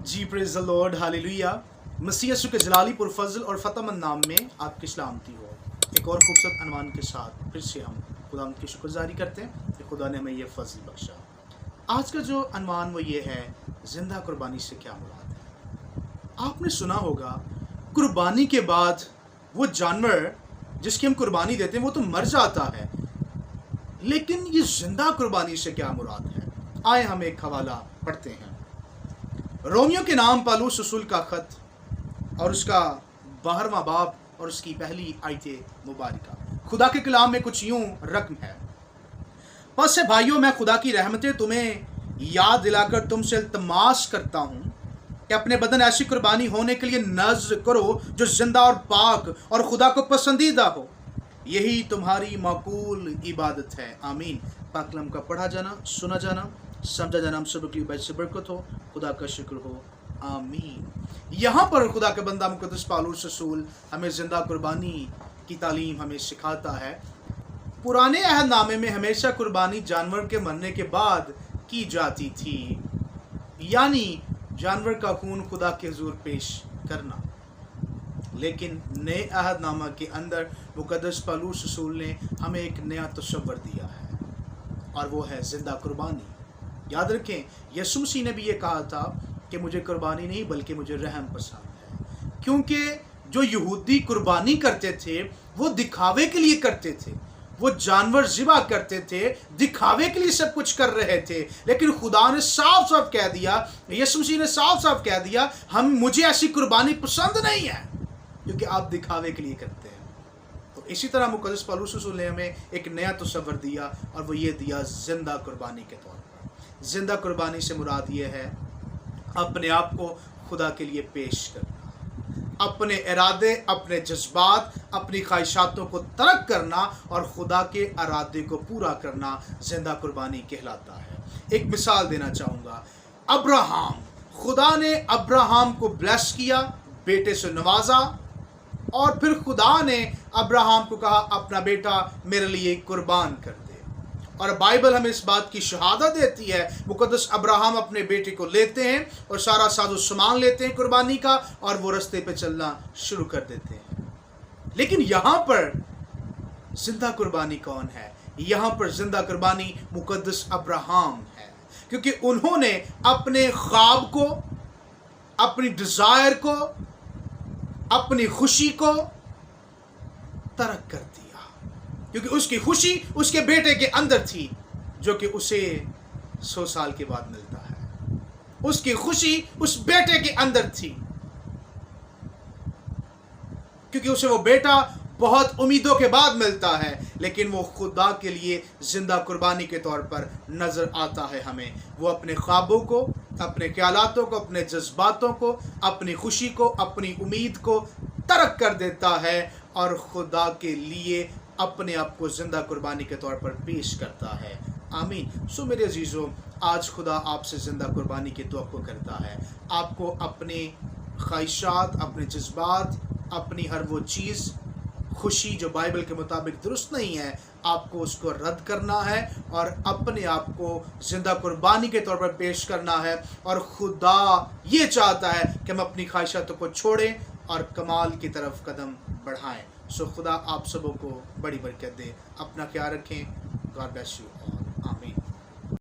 Ji praise the Lord, hallelujah. मसीह यीशु के जलाली पुरफज़ल और फ़तहमंद नाम में आपकी सलामती हो। एक और खूबसूरत अनवान के साथ फिर से हम खुदा की शुक्रगुज़ारी करते हैं कि खुदा ने हमें ये फ़ज़ल बख्शा। आज का जो अनवान वो ये है, ज़िंदा कुर्बानी से क्या मुराद है। आपने सुना होगा कुर्बानी के बाद वो जानवर जिसकी हम कुर्बानी देते हैं वो तो मर जाता है, लेकिन ये ज़िंदा कुर्बानी से क्या मुराद है। आए हम एक हवाला पढ़ते हैं। रोमियो के नाम पौलुस रसूल का ख़त और उसका 12वां बाब और उसकी पहली आयत मुबारका। खुदा के कलाम में कुछ यूं रकम है। बस है भाइयों, मैं खुदा की रहमतें तुम्हें याद दिलाकर तुमसे इल्तमास करता हूँ कि अपने बदन ऐसी कुर्बानी होने के लिए नज़्र करो जो जिंदा और पाक और खुदा को पसंदीदा हो। यही तुम्हारी माकूल इबादत है। आमीन। पाक कलाम का पढ़ा जाना, सुना जाना, समझा जाना हम सब के लिए से बरकत हो। खुदा का शुक्र हो। आमीन। यहाँ पर खुदा के बंदा मुकद्दस पौलुस रसूल हमें जिंदा कुर्बानी की तालीम हमें सिखाता है। पुराने अहदनामे में हमेशा कुर्बानी जानवर के मरने के बाद की जाती थी, यानी जानवर का खून खुदा के हुजूर पेश करना। लेकिन नए अहदनामा के अंदर मुकद्दस पौलुस रसूल ने हमें एक नया तसव्वुर दिया है और वो है जिंदा कुर्बानी। याद रखें, यीशु मसीह ने भी ये कहा था कि मुझे कुर्बानी नहीं बल्कि मुझे रहम पसंद है, क्योंकि जो यहूदी कुर्बानी करते थे वो दिखावे के लिए करते थे। वो जानवर ज़िबा करते थे, दिखावे के लिए सब कुछ कर रहे थे। लेकिन खुदा ने साफ साफ कह दिया, यीशु मसीह ने साफ साफ कह दिया, मुझे ऐसी कुर्बानी पसंद नहीं है क्योंकि आप दिखावे के लिए करते हैं। तो इसी तरह मुकद्दस पौलुस रसूल ने हमें एक नया तसव्वुर दिया और वो ये दिया जिंदा कुर्बानी के तौर पर। जिंदा कुर्बानी से मुराद ये है अपने आप को खुदा के लिए पेश करना, अपने इरादे, अपने जज्बात, अपनी ख्वाहिशातों को तर्क करना और खुदा के इरादे को पूरा करना जिंदा कुर्बानी कहलाता है। एक मिसाल देना चाहूँगा। अब्राहम, खुदा ने अब्राहम को ब्लेस किया, बेटे से नवाजा, और फिर खुदा ने अब्राहम को कहा अपना बेटा मेरे लिए कुर्बान कर दे। और बाइबल हमें इस बात की शहादत देती है। मुकद्दस अब्राहम अपने बेटे को लेते हैं और सारा साजो सामान लेते हैं कुर्बानी का, और वो रास्ते पे चलना शुरू कर देते हैं। लेकिन यहाँ पर जिंदा कुर्बानी कौन है? यहाँ पर जिंदा कुर्बानी मुकद्दस अब्राहम है, क्योंकि उन्होंने अपने ख्वाब को, अपनी डिजायर को, अपनी खुशी को तर्क कर दिया, क्योंकि उसकी खुशी उसके बेटे के अंदर थी जो कि उसे 100 साल के बाद मिलता है। उसकी खुशी उस बेटे के अंदर थी क्योंकि उसे वो बेटा बहुत उम्मीदों के बाद मिलता है, लेकिन वो खुदा के लिए जिंदा कुर्बानी के तौर पर नजर आता है हमें। वो अपने ख्वाबों को, अपने ख्यालातों को, अपने जज्बातों को, अपनी खुशी को, अपनी उम्मीद को तर्क कर देता है और खुदा के लिए अपने आप को जिंदा कुर्बानी के तौर पर पेश करता है। आमीन। सो मेरे अजीज़ों, आज खुदा आपसे जिंदा कुर्बानी की तवक्को करता है। आपको अपने ख्वाहिशात, अपने जज्बात, अपनी हर वो चीज़, खुशी जो बाइबल के मुताबिक दुरुस्त नहीं है, आपको उसको रद्द करना है और अपने आप को जिंदा कुर्बानी के तौर पर पेश करना है। और खुदा ये चाहता है कि हम अपनी ख्वाहिशातों को छोड़ें और कमाल की तरफ कदम बढ़ाएं। सो खुदा आप सबों को बड़ी बरकत दे। अपना ख्याल रखें। God bless you.